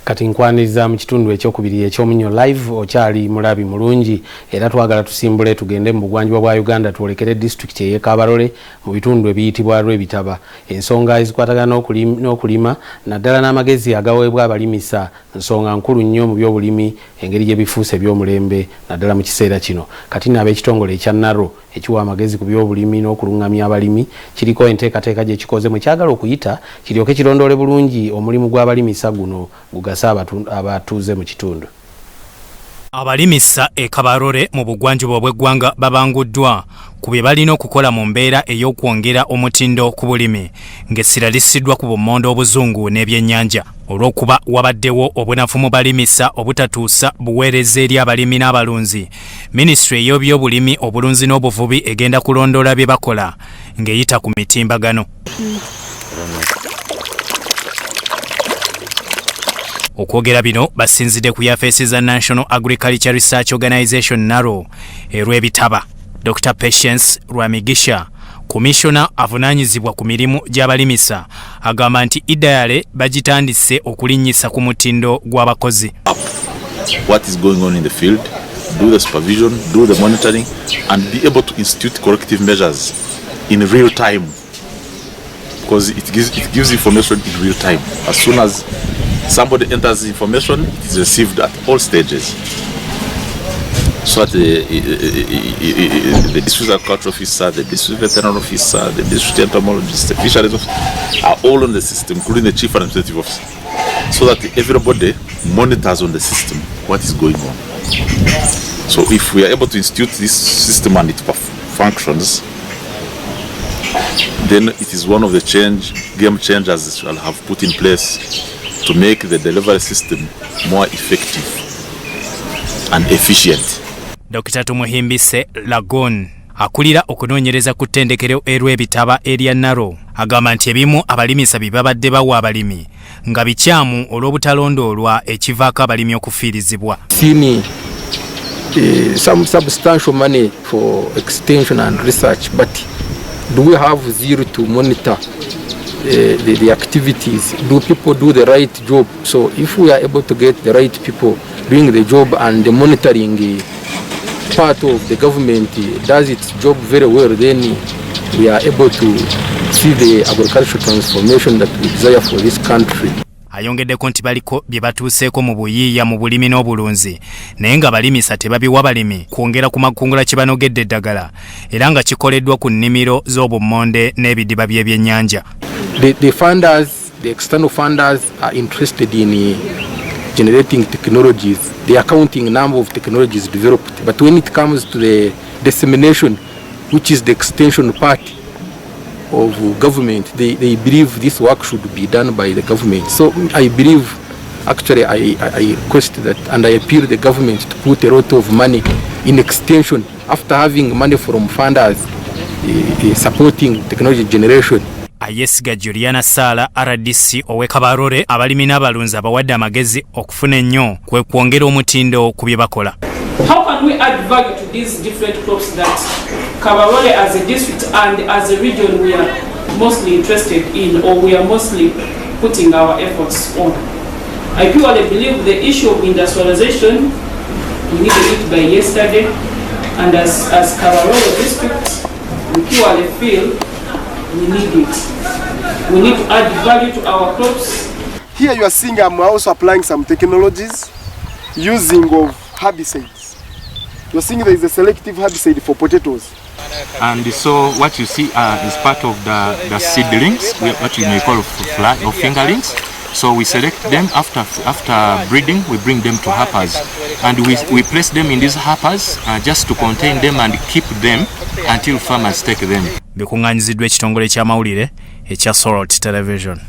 Kati nkwaniriza mu kitundu ekyokubiri ekyomunyo live okyali mulabi mulungi era twagala tusimbule tugende mu bugwanjuba bwa Uganda twolekere district ye Kabarole mu bitundu ebiyitibwa Rwebitaba ensonga ezikwatagana n'okulima naddala n'amagezi agaweebwa abalimisa nsonga nkulu nnyo mu by'obulimi engeri gye bifuuse by'omulembe naddala mu kiseera kino kati n'ab'ekitongole ekya NARO ekiwa amagezi ku by'obulimi n'okulungamya abalimi kiriko enteekateeka gye kikoze mu kyagala okuyita kiryoke kirondoole bulungi omulimu gw'abalimisa guno gugasa abatuuze mu kitundu. Abalimisa e Kabarole mu bugwanjuba bw'eggwanga babanguddwa ku bye balina okukola mu mbeera ey'okwongera omutindo ku bulimi ng'essira lissiddwa ku bummonde obuzungu n'ebyennyanja olw'okuba wabaddewo obunafu mu balimisa obutatuusa buweereza eri abalimi n'abalunzi. Minisitule y'ebyobulimi obulunzi n'obuvubi egenda kulondoola bye bakola ng'eyita ku mitimbagano. Okwogera bino basinzidde ku yafeesi za National Agriculture Research Organization NARO Rwebitaba. Dr. Patience Rwamigisha, Commissioner avunaanyizibwa ku mirimu gy'abalimisa, agamba nti idayale bagitandise okulinnyisa ku mutindo gw'abakozi. What is going on in the field, do the supervision, do the monitoring, and be able to institute corrective measures in real time. Because it gives information in real time. As soon as somebody enters information, it is received at all stages. So that the district agriculture officer, the district veterinary officer, the district entomologist, the fisheries officer are all on the system, including the chief administrative officer. So that everybody monitors on the system what is going on. So if we are able to institute this system and it functions, then it is one of the game changers that we have put in place to make the delivery system more effective and efficient. Dr. Tumuhimbise Lagon akulira okunoonyereza ku ttendekero Rwebitaba erya NARO agamba nti ebimu abalimisa bye babadde bawa abalimi nga bikyamu olw'obutalondoolwa ekivaako abalimi okufiirizibwa. Some substantial money for extension and research, but do we have zero to monitor the activities? Do people do the right job? So if we are able to get the right people doing the job and the monitoring part of the government does its job very well, then we are able to see the agricultural transformation that we desire for this country. Ayongeddeko nti baliko bye batuuseeko mu buyiiya mu bulimi n'obulunzi naye nga balimisa tebabiwa balimi kwongera ku makungula kye banogedde eddagala era nga kikoleddwa ku nnimiro z'obummonde n'ebidiba by'ebyennyanja. The funders, the external funders are interested in generating technologies, the accounting number of technologies developed, but when it comes to the dissemination, which is the extension part of government, they believe this work should be done by the government. So I believe, actually I request that and I appeal the government to put a lot of money in extension after having money from funders supporting technology generation. Ayesiga Juliana Sala RDC owe Kabarole abalimi n'abalunzi abawadde amagezi okufuna ennyo kwe kwongera omutindo ku bye bakola. How can we add value to these different crops that Kabarole as a district and as a region we are mostly interested in, or we are mostly putting our efforts on? I purely believe the issue of industrialization, we needed it by yesterday, and as Kabarole district, we purely feel we need it. We need to add value to our crops. Here you are seeing I'm also applying some technologies using of herbicides. You are seeing there is a selective herbicide for potatoes. And so what you see is part of the seedlings, what you may call fly or fingerlings. So we select them after breeding, we bring them to happers. And we place them in these happers just to contain them and keep them until farmers take them. Bikunganyiziddwa ekitongole ky'amawulire ekya Sorot Television.